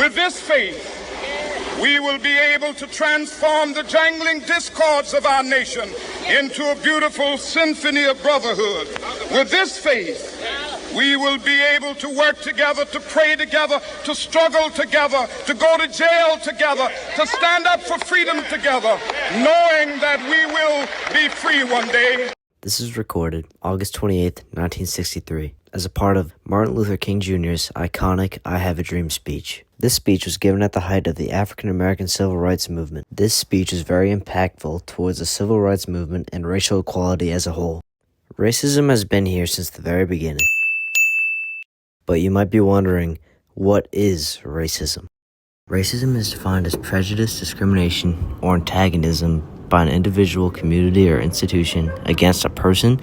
With this faith, we will be able to transform the jangling discords of our nation into a beautiful symphony of brotherhood. With this faith, we will be able to work together, to pray together, to struggle together, to go to jail together, to stand up for freedom together, knowing that we will be free one day. This is recorded August 28th, 1963, as a part of Martin Luther King Jr.'s iconic I Have a Dream speech. This speech was given at the height of the African American Civil Rights Movement. This speech is very impactful towards the civil rights movement and racial equality as a whole. Racism has been here since the very beginning. But you might be wondering, what is racism? Racism is defined as prejudice, discrimination, or antagonism by an individual, community, or institution against a person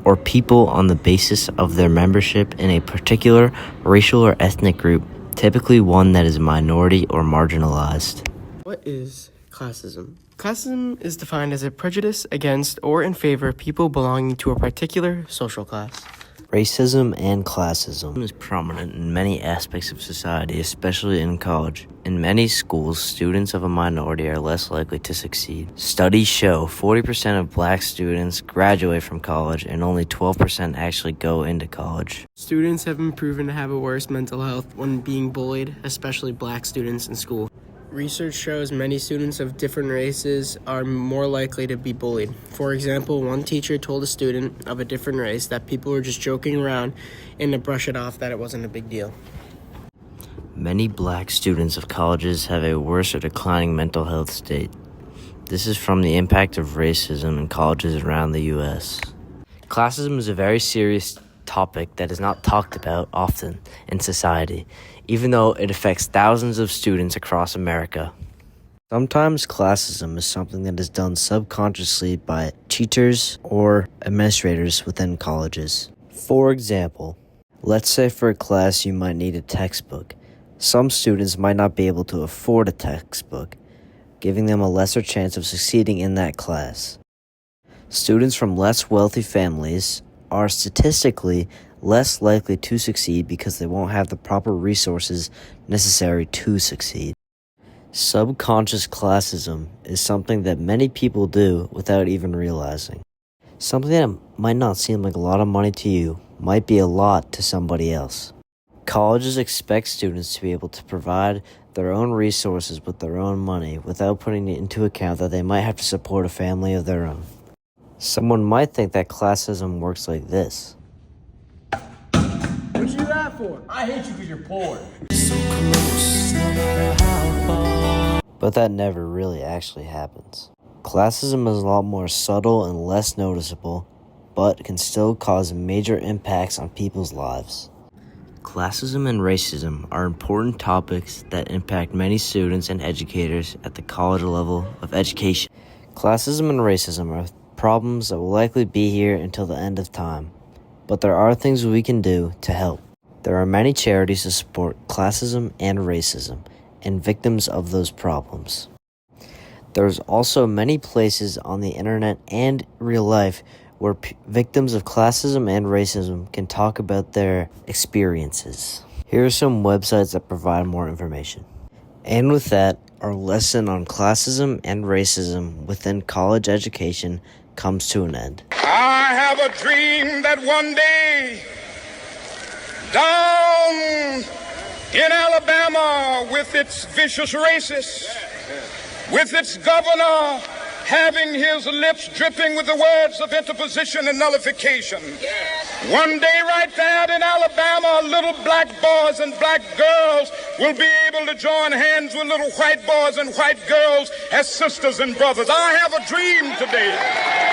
or people on the basis of their membership in a particular racial or ethnic group, typically one that is a minority or marginalized. What is classism? Classism is defined as a prejudice against or in favor of people belonging to a particular social class. Racism and classism is prominent in many aspects of society, especially in college. In many schools, students of a minority are less likely to succeed. Studies show 40% of black students graduate from college and only 12% actually go into college. Students have been proven to have a worse mental health when being bullied, especially black students in school. Research shows many students of different races are more likely to be bullied. For example, one teacher told a student of a different race that people were just joking around and to brush it off, that it wasn't a big deal. Many black students of colleges have a worse or declining mental health state. This is from the impact of racism in colleges around the U.S. Classism is a very serious topic that is not talked about often in society, even though it affects thousands of students across America. Sometimes classism is something that is done subconsciously by teachers or administrators within colleges. For example, let's say for a class you might need a textbook. Some students might not be able to afford a textbook, giving them a lesser chance of succeeding in that class. Students from less wealthy families are statistically less likely to succeed because they won't have the proper resources necessary to succeed. Subconscious classism is something that many people do without even realizing. Something that might not seem like a lot of money to you might be a lot to somebody else. Colleges expect students to be able to provide their own resources with their own money without putting it into account that they might have to support a family of their own. Someone might think that classism works like this. What'd you do that for? I hate you because you're poor. But that never really actually happens. Classism is a lot more subtle and less noticeable, but can still cause major impacts on people's lives. Classism and racism are important topics that impact many students and educators at the college level of education. Classism and racism are problems that will likely be here until the end of time, but there are things we can do to help. There are many charities to support classism and racism and victims of those problems. There's also many places on the internet and real life where victims of classism and racism can talk about their experiences. Here are some websites that provide more information. And with that, our lesson on classism and racism within college education comes to an end. I have a dream that one day, down in Alabama, with its vicious racists, with its governor having his lips dripping with the words of interposition and nullification. One day right there in Alabama, little black boys and black girls will be able to join hands with little white boys and white girls as sisters and brothers. I have a dream today